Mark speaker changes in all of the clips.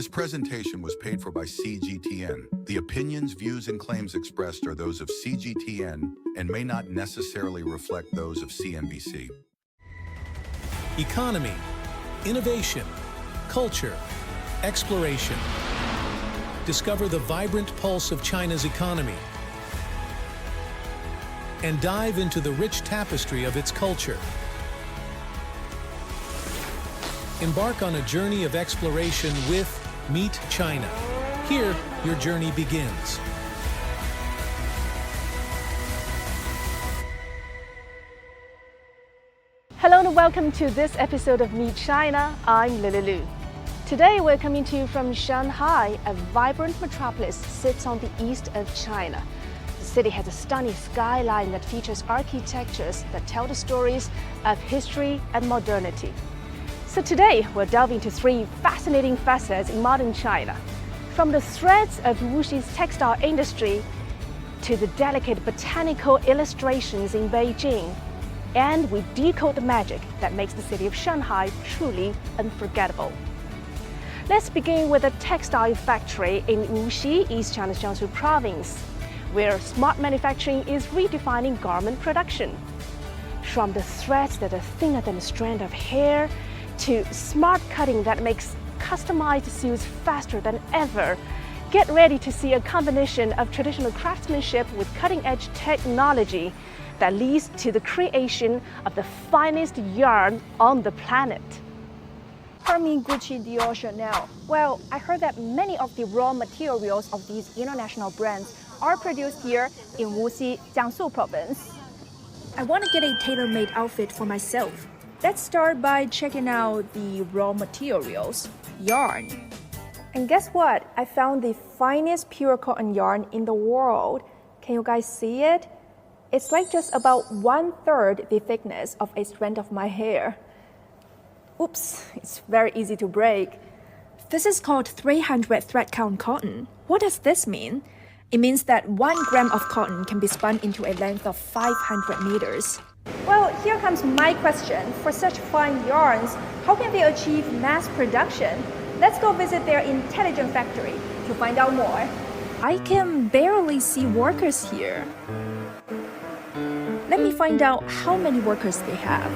Speaker 1: This presentation was paid for by CGTN. The opinions, views, and claims expressed are those of CGTN and may not necessarily reflect those of CNBC.
Speaker 2: Economy, innovation, culture, exploration. Discover the vibrant pulse of China's economy and dive into the rich tapestry of its culture. Embark on a journey of exploration with Meet China. Here, your journey begins.
Speaker 3: Hello and welcome to this episode of Meet China. I'm Lily Lu. Today we're coming to you from Shanghai, a vibrant metropolis sits on the east of China. The city has a stunning skyline that features architectures that tell the stories of history and modernity. So today we're delving into three fascinating facets in modern China, from the threads of Wuxi's textile industry to the delicate botanical illustrations in Beijing. And we decode the magic that makes the city of Shanghai truly unforgettable. Let's begin with a textile factory in Wuxi, East China's Zhuzhu province, where smart manufacturing is redefining garment production. From the threads that are thinner than a strand of hair, to smart cutting that makes customized suits faster than ever, get ready to see a combination of traditional craftsmanship with cutting-edge technology that leads to the creation of the finest yarn on the planet.
Speaker 4: Hermes, Gucci, Dior, Chanel. Well, I heard that many of the raw materials of these international brands are produced here in Wuxi, Jiangsu province. I want to get a tailor-made outfit for myself. Let's start by checking out the raw materials, yarn. And guess what? I found the finest pure cotton yarn in the world. Can you guys see it? It's like just about 1/3 the thickness of a strand of my hair. Oops, it's very easy to break. This is called 300 thread count cotton. What does this mean? It means that 1 gram of cotton can be spun into a length of 500 meters. Well, here comes my question. For such fine yarns, how can they achieve mass production? Let's go visit their intelligent factory to find out more. I can barely see workers here. Let me find out how many workers they have.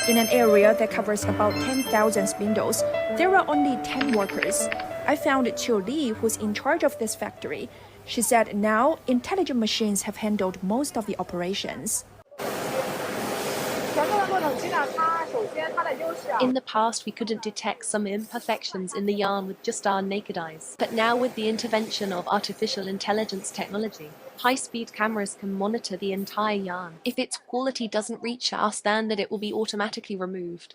Speaker 4: In an area that covers about 10,000 spindles, there are only 10 workers. I found Qiu Li, who's in charge of this factory. She said now intelligent machines have handled most of the operations.
Speaker 5: In the past, we couldn't detect some imperfections in the yarn with just our naked eyes. But now with the intervention of artificial intelligence technology, high-speed cameras can monitor the entire yarn. If its quality doesn't reach our standard, it will be automatically removed.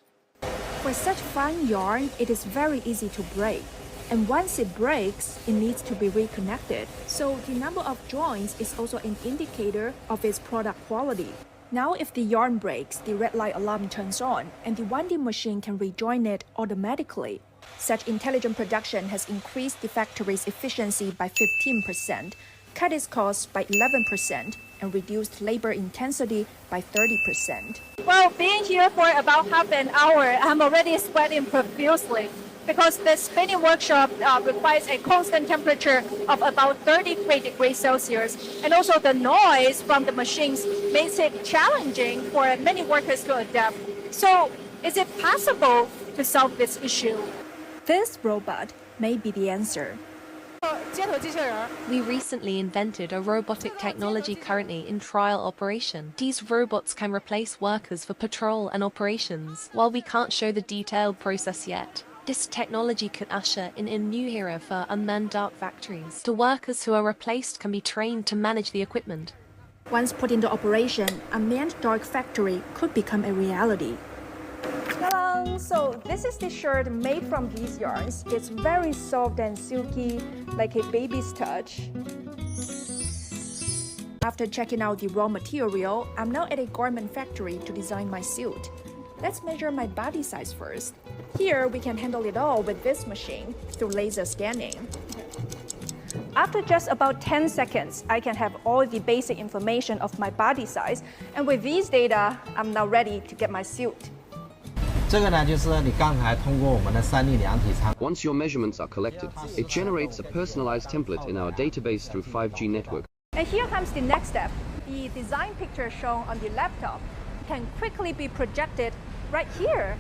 Speaker 4: For such fine yarn, it is very easy to break. And once it breaks, it needs to be reconnected. So the number of joints is also an indicator of its product quality. Now if the yarn breaks, the red light alarm turns on and the winding machine can rejoin it automatically. Such intelligent production has increased the factory's efficiency by 15%, cut its costs by 11%, and reduced labor intensity by 30%. Well, being here for about half an hour, I'm already sweating profusely, because the spinning workshop requires a constant temperature of about 33 degrees Celsius. And also the noise from the machines makes it challenging for many workers to adapt. So is it possible to solve this issue? This robot may be the answer.
Speaker 5: We recently invented a robotic technology currently in trial operation. These robots can replace workers for patrol and operations. While we can't show the detailed process yet, this technology could usher in a new era for unmanned dark factories. The workers who are replaced can be trained to manage the equipment.
Speaker 4: Once put into operation, a manned dark factory could become a reality. Ta-da! So this is the shirt made from these yarns. It's very soft and silky, like a baby's touch. After checking out the raw material, I'm now at a garment factory to design my suit. Let's measure my body size first. Here, we can handle it all with this machine through laser scanning. After just about 10 seconds, I can have all the basic information of my body size. And with these data, I'm now ready to get my suit.
Speaker 6: Once your measurements are collected, it generates a personalized template in our database through 5G network.
Speaker 4: And here comes the next step. The design picture shown on the laptop can quickly be projected right here.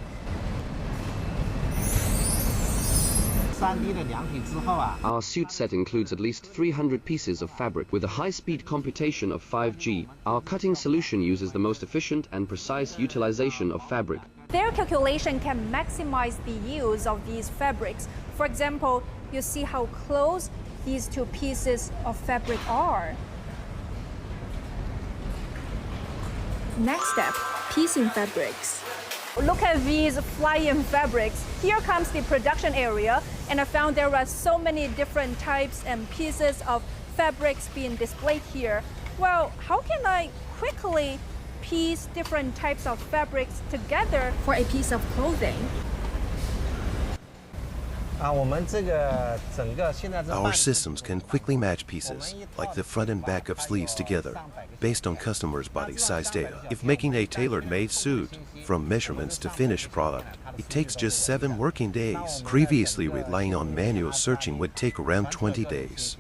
Speaker 6: Our suit set includes at least 300 pieces of fabric. With a high-speed computation of 5G, our cutting solution uses the most efficient and precise utilization of fabric.
Speaker 4: Their calculation can maximize the use of these fabrics. For example, you see how close these two pieces of fabric are. Next step, piecing fabrics. Look at these fly-in fabrics. Here comes the production area, and I found there are so many different types and pieces of fabrics being displayed here. Well, how can I quickly piece different types of fabrics together for a piece of clothing?
Speaker 7: Our systems can quickly match pieces, like the front and back of sleeves together, based on customers' body size data. If making a tailor-made suit, from measurements to finished product, it takes just 7 working days. Previously, relying on manual searching would take around 20 days.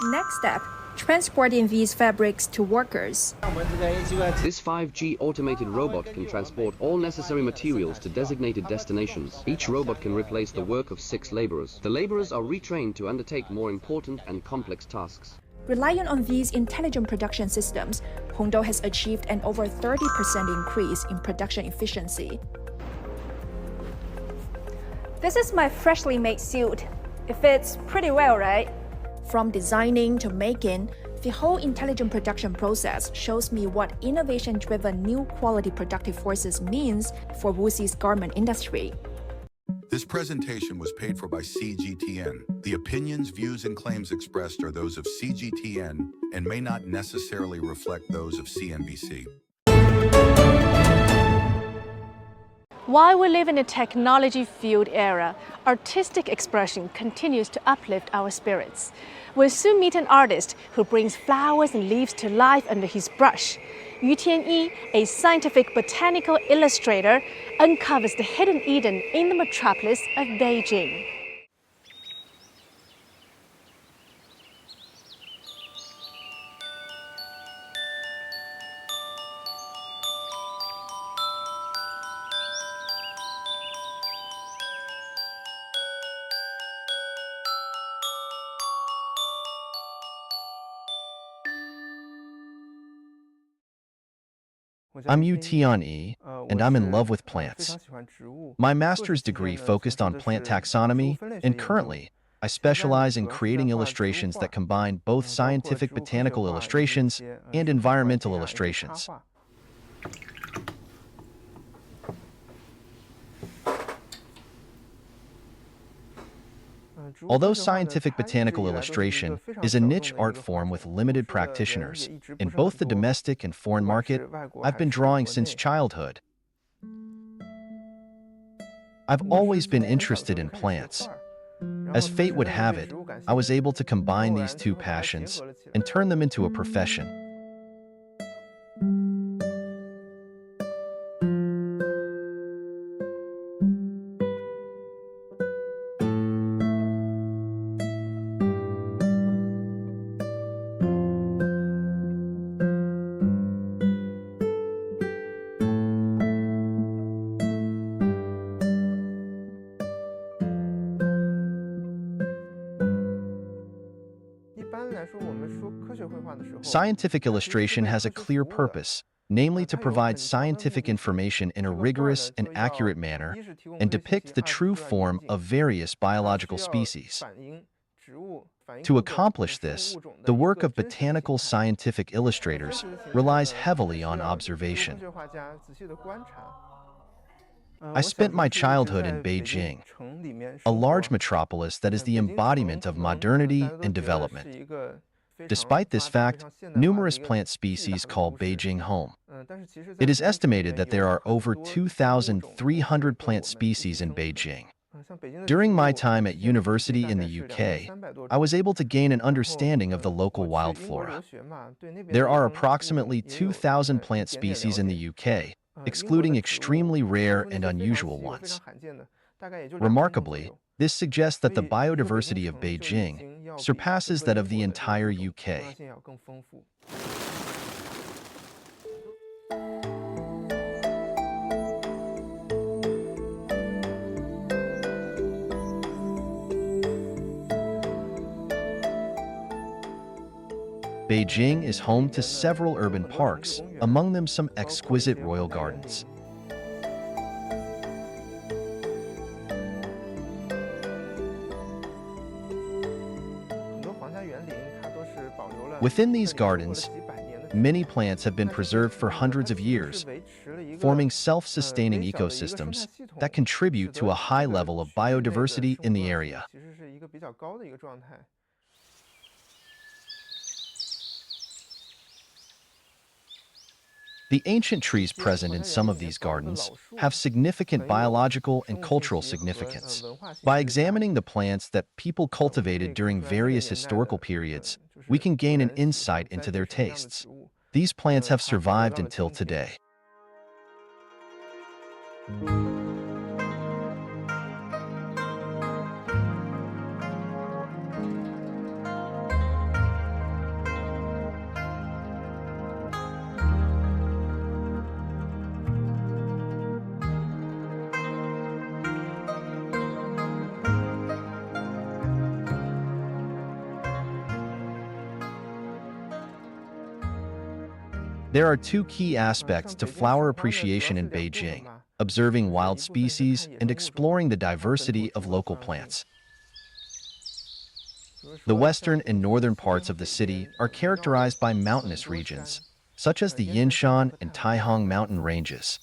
Speaker 4: Next step, transporting these fabrics to workers.
Speaker 6: This 5G automated robot can transport all necessary materials to designated destinations. Each robot can replace the work of 6 laborers. The laborers are retrained to undertake more important and complex tasks.
Speaker 4: Relying on these intelligent production systems, Hongdou has achieved an over 30% increase in production efficiency. This is my freshly made suit. It fits pretty well, right? From designing to making, the whole intelligent production process shows me what innovation-driven new quality productive forces means for Wuxi's garment industry.
Speaker 1: This presentation was paid for by CGTN. The opinions, views, and claims expressed are those of CGTN and may not necessarily reflect those of CNBC.
Speaker 3: While we live in a technology-fueled era, artistic expression continues to uplift our spirits. We'll soon meet an artist who brings flowers and leaves to life under his brush. Yu Tianyi, a scientific botanical illustrator, uncovers the hidden Eden in the metropolis of Beijing.
Speaker 8: I'm Yu Tianyi, and I'm in love with plants. My master's degree focused on plant taxonomy, and currently, I specialize in creating illustrations that combine both scientific botanical illustrations and environmental illustrations. Although scientific botanical illustration is a niche art form with limited practitioners, in both the domestic and foreign market, I've been drawing since childhood. I've always been interested in plants. As fate would have it, I was able to combine these two passions and turn them into a profession. Scientific illustration has a clear purpose, namely to provide scientific information in a rigorous and accurate manner and depict the true form of various biological species. To accomplish this, the work of botanical scientific illustrators relies heavily on observation. I spent my childhood in Beijing, a large metropolis that is the embodiment of modernity and development. Despite this fact, numerous plant species call Beijing home. It is estimated that there are over 2,300 plant species in Beijing. During my time at university in the UK, I was able to gain an understanding of the local wild flora. There are approximately 2,000 plant species in the UK, excluding extremely rare and unusual ones. Remarkably, this suggests that the biodiversity of Beijing surpasses that of the entire UK. Beijing is home to several urban parks, among them some exquisite royal gardens. Within these gardens, many plants have been preserved for hundreds of years, forming self-sustaining ecosystems that contribute to a high level of biodiversity in the area. The ancient trees present in some of these gardens have significant biological and cultural significance. By examining the plants that people cultivated during various historical periods, we can gain an insight into their tastes. These plants have survived until today. There are two key aspects to flower appreciation in Beijing: observing wild species and exploring the diversity of local plants. The western and northern parts of the city are characterized by mountainous regions, such as the Yinshan and Taihang mountain ranges,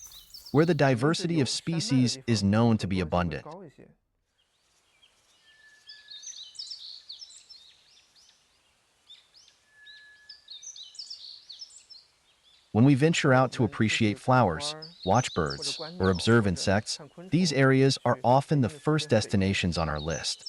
Speaker 8: where the diversity of species is known to be abundant. When we venture out to appreciate flowers, watch birds, or observe insects, these areas are often the first destinations on our list.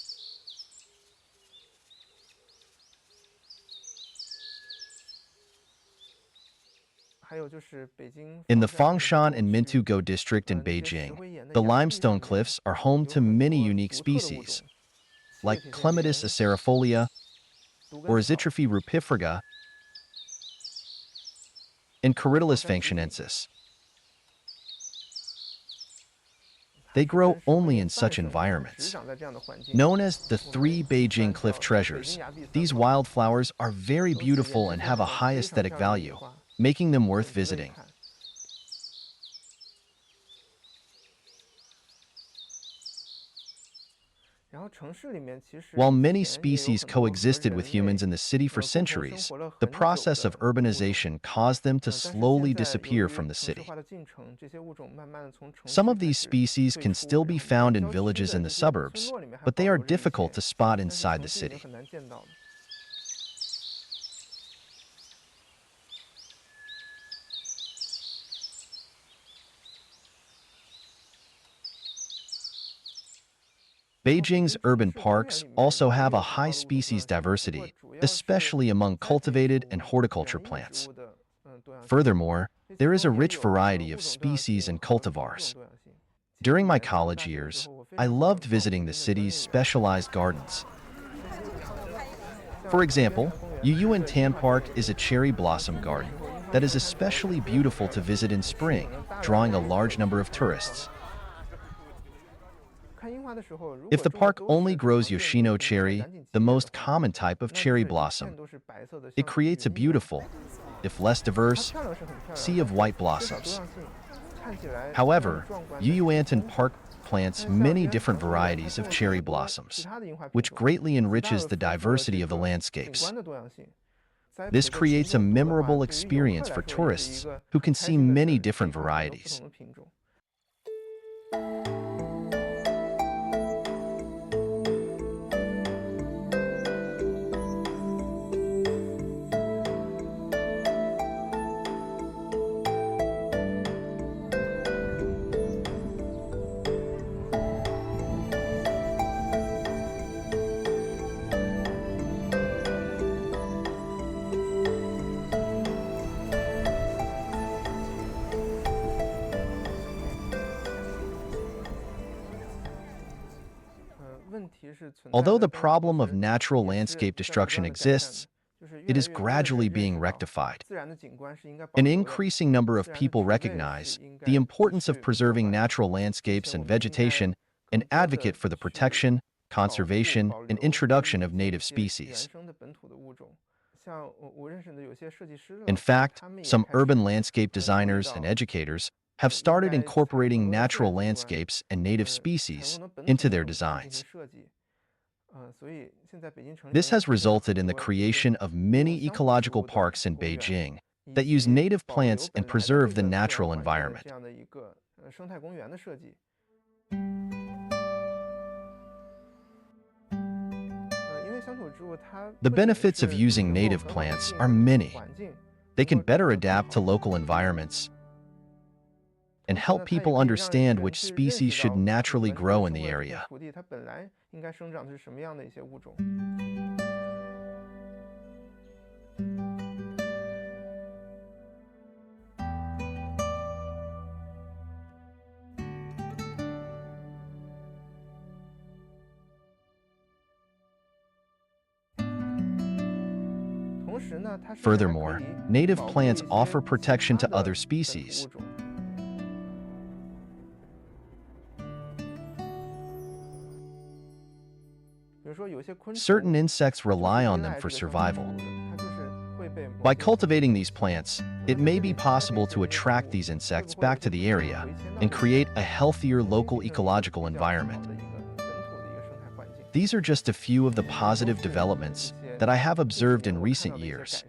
Speaker 8: In the Fengshan and Mintugo district in Beijing, the limestone cliffs are home to many unique species, like Clematis acerifolia or Azitrophy rupifraga and Corydalus fengshanensis. They grow only in such environments. Known as the three Beijing cliff treasures, these wildflowers are very beautiful and have a high aesthetic value, making them worth visiting. While many species coexisted with humans in the city for centuries, the process of urbanization caused them to slowly disappear from the city. Some of these species can still be found in villages in the suburbs, but they are difficult to spot inside the city. Beijing's urban parks also have a high species diversity, especially among cultivated and horticulture plants. Furthermore, there is a rich variety of species and cultivars. During my college years, I loved visiting the city's specialized gardens. For example, Yuyuan Tan Park is a cherry blossom garden that is especially beautiful to visit in spring, drawing a large number of tourists. If the park only grows Yoshino cherry, the most common type of cherry blossom, it creates a beautiful, if less diverse, sea of white blossoms. However, Yuyuan Park plants many different varieties of cherry blossoms, which greatly enriches the diversity of the landscapes. This creates a memorable experience for tourists who can see many different varieties. Although the problem of natural landscape destruction exists, it is gradually being rectified. An increasing number of people recognize the importance of preserving natural landscapes and vegetation and advocate for the protection, conservation, and introduction of native species. In fact, some urban landscape designers and educators have started incorporating natural landscapes and native species into their designs. This has resulted in the creation of many ecological parks in Beijing that use native plants and preserve the natural environment. The benefits of using native plants are many. They can better adapt to local environments and help people understand which species should naturally grow in the area. Furthermore, native plants offer protection to other species. Certain insects rely on them for survival. By cultivating these plants, it may be possible to attract these insects back to the area and create a healthier local ecological environment. These are just a few of the positive developments that I have observed in recent years.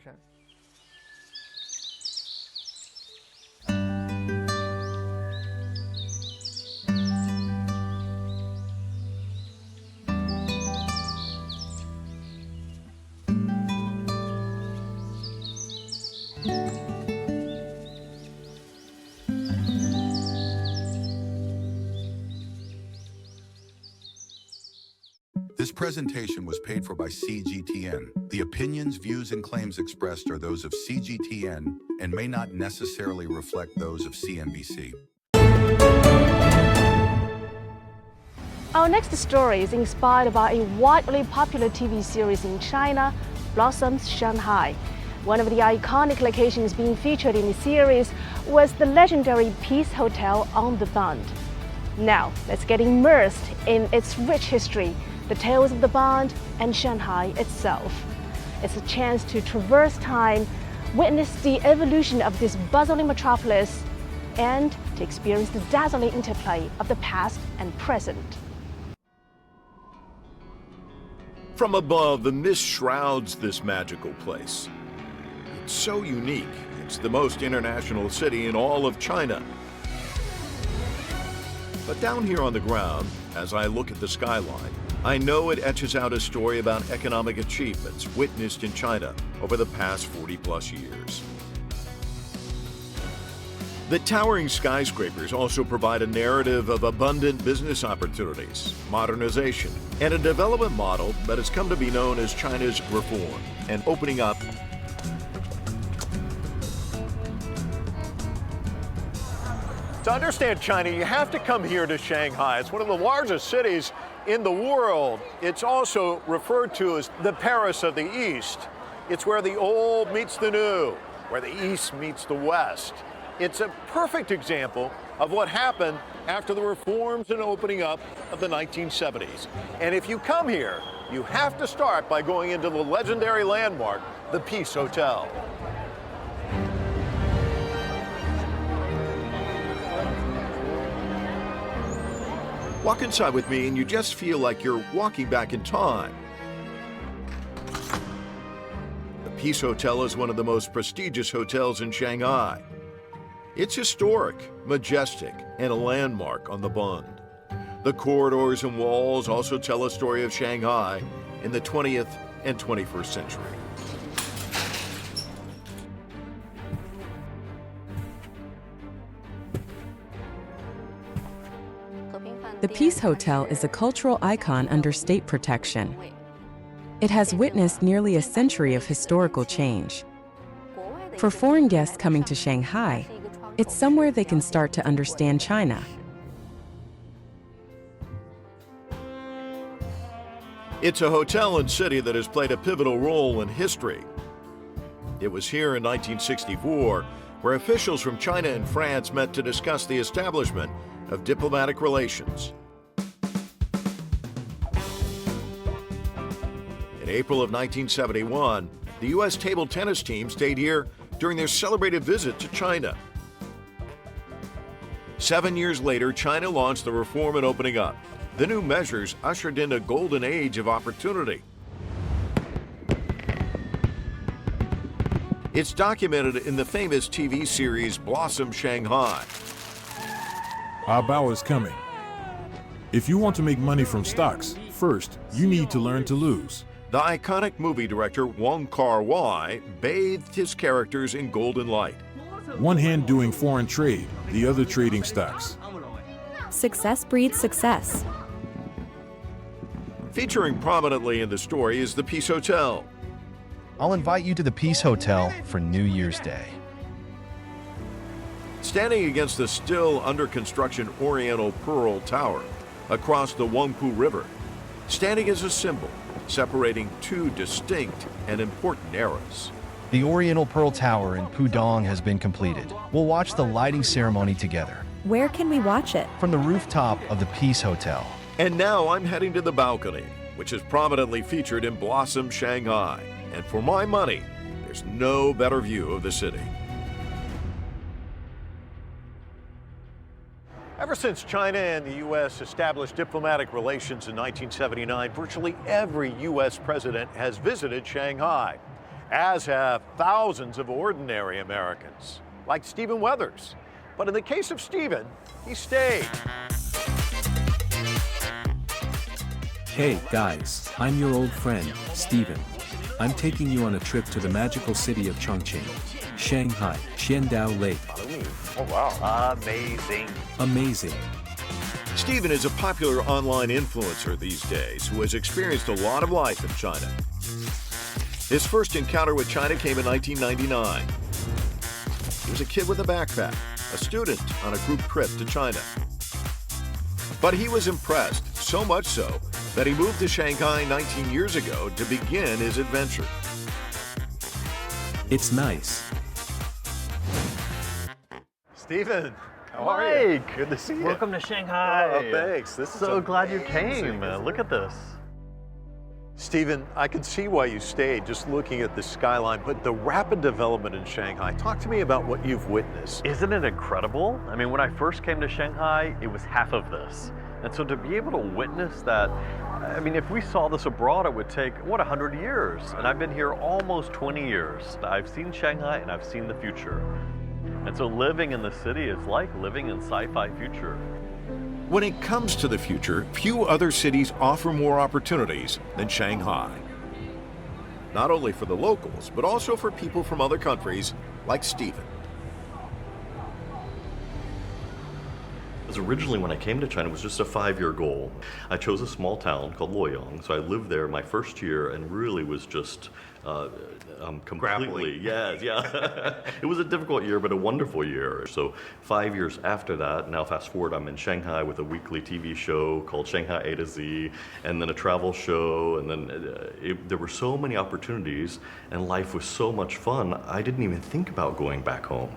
Speaker 1: This presentation was paid for by CGTN. The opinions, views, and claims expressed are those of CGTN and may not necessarily reflect those of CNBC.
Speaker 3: Our next story is inspired by a widely popular TV series in China, Blossoms Shanghai. One of the iconic locations being featured in the series was the legendary Peace Hotel on the Bund. Now, let's get immersed in its rich history, the tales of the Bund, and Shanghai itself. It's a chance to traverse time, witness the evolution of this bustling metropolis, and to experience the dazzling interplay of the past and present.
Speaker 9: From above, the mist shrouds this magical place. It's so unique. It's the most international city in all of China. But down here on the ground, as I look at the skyline, I know it etches out a story about economic achievements witnessed in China over the past 40-plus years. The towering skyscrapers also provide a narrative of abundant business opportunities, modernization, and a development model that has come to be known as China's reform and opening up. To understand China, you have to come here to Shanghai. It's one of the largest cities in the world. It's also referred to as the Paris of the East. It's where the old meets the new, where the East meets the West. It's a perfect example of what happened after the reforms and opening up of the 1970s. And if you come here, you have to start by going into the legendary landmark, the Peace Hotel. Walk inside with me and you just feel like you're walking back in time. The Peace Hotel is one of the most prestigious hotels in Shanghai. It's historic, majestic, and a landmark on the Bund. The corridors and walls also tell a story of Shanghai in the 20th and 21st century.
Speaker 10: The Peace Hotel is a cultural icon under state protection. It has witnessed nearly a century of historical change. For foreign guests coming to Shanghai, it's somewhere they can start to understand China.
Speaker 9: It's a hotel and city that has played a pivotal role in history. It was here in 1964 where officials from China and France met to discuss the establishment of diplomatic relations. In April of 1971, the U.S. table tennis team stayed here during their celebrated visit to China. 7 years later, China launched the reform and opening up. The new measures ushered in a golden age of opportunity. It's documented in the famous TV series Blossom Shanghai.
Speaker 11: Our bow is coming. If you want to make money from stocks, first, you need to learn to lose.
Speaker 9: The iconic movie director Wong Kar-wai bathed his characters in golden light.
Speaker 11: One hand doing foreign trade, the other trading stocks.
Speaker 12: Success breeds success.
Speaker 9: Featuring prominently in the story is the Peace Hotel.
Speaker 8: I'll invite you to the Peace Hotel for New Year's Day.
Speaker 9: Standing against the still under construction Oriental Pearl Tower across the Wangpu River, standing as a symbol separating two distinct and important eras.
Speaker 8: The Oriental Pearl Tower in Pudong has been completed. We'll watch the lighting ceremony together
Speaker 12: Where can we watch it?
Speaker 8: from the rooftop of the Peace Hotel.
Speaker 9: And now I'm heading to the balcony, which is prominently featured in Blossom Shanghai. And for my money, there's no better view of the city. Ever since China and the U.S. established diplomatic relations in 1979, virtually every U.S. president has visited Shanghai, as have thousands of ordinary Americans, like Stephen Weathers. But in the case of Stephen, he stayed.
Speaker 13: Hey guys, I'm your old friend, Stephen. I'm taking you on a trip to the magical city of Chongqing, Shanghai, Xiandao Lake.
Speaker 9: Oh wow, amazing.
Speaker 13: Amazing.
Speaker 9: Stephen is a popular online influencer these days who has experienced a lot of life in China. His first encounter with China came in 1999. He was a kid with a backpack, a student on a group trip to China. But he was impressed, so much so that he moved to Shanghai 19 years ago to begin his adventure.
Speaker 13: It's nice.
Speaker 9: Stephen, how are you?
Speaker 14: Mike,
Speaker 9: Good to see you.
Speaker 14: welcome to Shanghai.
Speaker 9: Oh, thanks. This is
Speaker 14: So glad you
Speaker 9: amazing,
Speaker 14: came.
Speaker 9: isn't
Speaker 14: Look
Speaker 9: it?
Speaker 14: at this.
Speaker 9: Stephen, I can see why you stayed just looking at the skyline, but the rapid development in Shanghai, talk to me about what you've witnessed.
Speaker 14: Isn't it incredible? I mean, when I first came to Shanghai, it was half of this. And so to be able to witness that, I mean, if we saw this abroad, it would take, 100 years? And I've been here almost 20 years. I've seen Shanghai and I've seen the future. And so living in the city is like living in sci-fi future.
Speaker 9: When it comes to the future, few other cities offer more opportunities than Shanghai. Not only for the locals, but also for people from other countries like Stephen.
Speaker 15: Because originally when I came to China, it was just a 5-year goal. I chose a small town called Luoyang, so I lived there my first year and really was just completely, yeah. It was a difficult year, but a wonderful year. So 5 years after that, now fast forward, I'm in Shanghai with a weekly TV show called Shanghai A to Z, and then a travel show, and then there were so many opportunities, and life was so much fun, I didn't even think about going back home.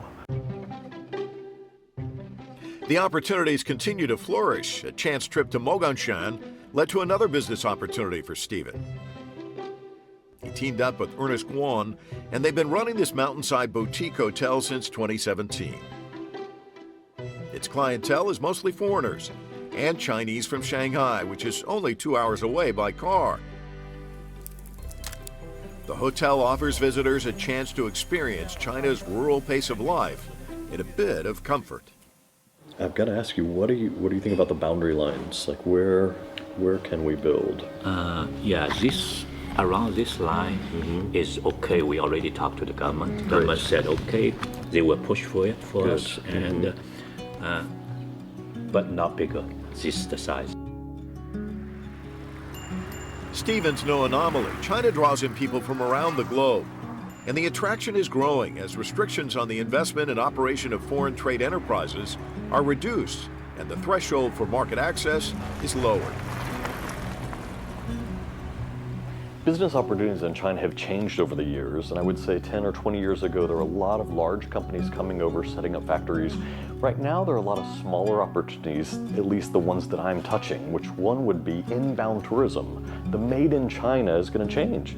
Speaker 9: The opportunities continue to flourish. A chance trip to Moganshan led to another business opportunity for Stephen. He teamed up with Ernest Guan, and they've been running this mountainside boutique hotel since 2017. Its clientele is mostly foreigners and Chinese from Shanghai, which is only 2 hours away by car. The hotel offers visitors a chance to experience China's rural pace of life in a bit of comfort.
Speaker 15: I've got to ask you, what do you think about the boundary lines? Like where can we build?
Speaker 16: Around this line is okay. We already talked to the government. The government said okay. They will push for it for us, and but not bigger. This is the size.
Speaker 9: Stephen's no anomaly. China draws in people from around the globe, and the attraction is growing as restrictions on the investment and operation of foreign trade enterprises are reduced, and the threshold for market access is lowered.
Speaker 14: Business opportunities in China have changed over the years, and I would say 10 or 20 years ago there were a lot of large companies coming over, setting up factories. Right now there are a lot of smaller opportunities, at least the ones that I'm touching, which one would be inbound tourism. The made in China is going to change.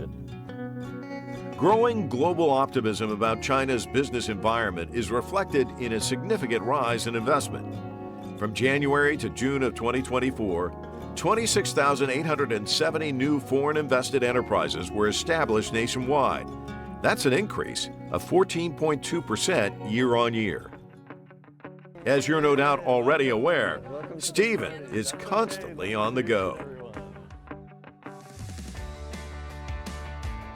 Speaker 17: Growing global optimism about China's business environment is reflected in a significant rise in investment. From January to June of 2024, 26,870 new foreign invested enterprises were established nationwide. That's an increase of 14.2% year on year. As you're no doubt already aware, Stephen is constantly on the go.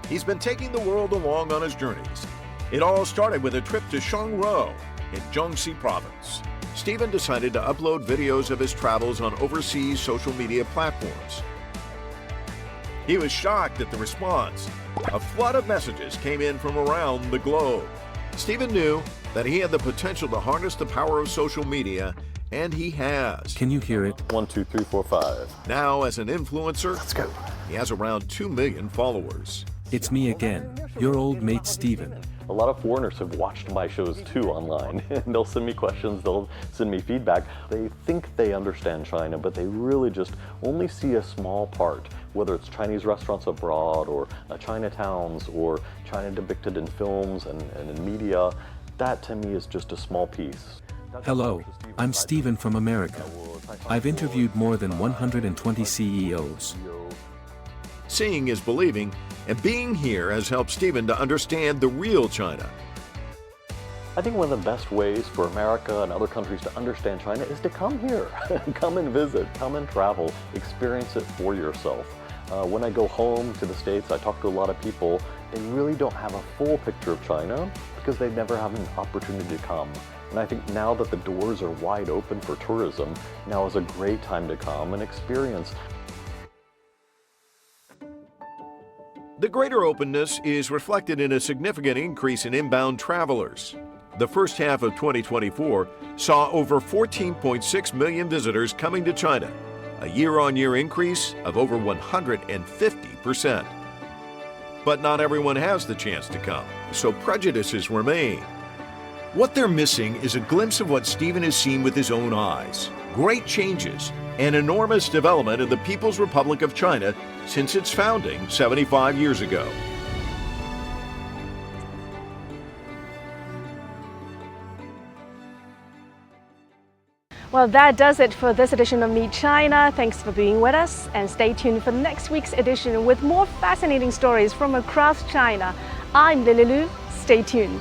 Speaker 17: He's been taking the world along on his journeys. It all started with a trip to Shanghai in Wuxi province. Stephen decided to upload videos of his travels on overseas social media platforms. He was shocked at the response. A flood of messages came in from around the globe. Stephen knew that he had the potential to harness the power of social media, and he has.
Speaker 13: Can you hear it?
Speaker 14: 1, 2, 3, 4, 5.
Speaker 17: Now, as an influencer,
Speaker 14: let's go.
Speaker 17: He has around 2 million followers.
Speaker 13: It's me again, your old mate Stephen.
Speaker 14: A lot of foreigners have watched my shows too online, and they'll send me questions, they'll send me feedback. They think they understand China, but they really just only see a small part, whether it's Chinese restaurants abroad or Chinatowns or China depicted in films and in media. That to me is just a small piece.
Speaker 13: Hello, I'm Stephen from America. I've interviewed more than 120 CEOs.
Speaker 17: Seeing is believing, and being here has helped Stephen to understand the real China.
Speaker 14: I think one of the best ways for America and other countries to understand China is to come here. Come and visit, come and travel, experience it for yourself. When I go home to the States, I talk to a lot of people. They really don't have a full picture of China because they never have an opportunity to come. And I think now that the doors are wide open for tourism, now is a great time to come and experience.
Speaker 17: The greater openness is reflected in a significant increase in inbound travelers. The first half of 2024 saw over 14.6 million visitors coming to China, a year-on-year increase of over 150%. But not everyone has the chance to come, so prejudices remain. What they're missing is a glimpse of what Stephen has seen with his own eyes. Great changes and enormous development in the People's Republic of China since its founding 75 years ago.
Speaker 3: Well, that does it for this edition of Meet China. Thanks for being with us, and stay tuned for next week's edition with more fascinating stories from across China. I'm Lily Lu. Stay tuned.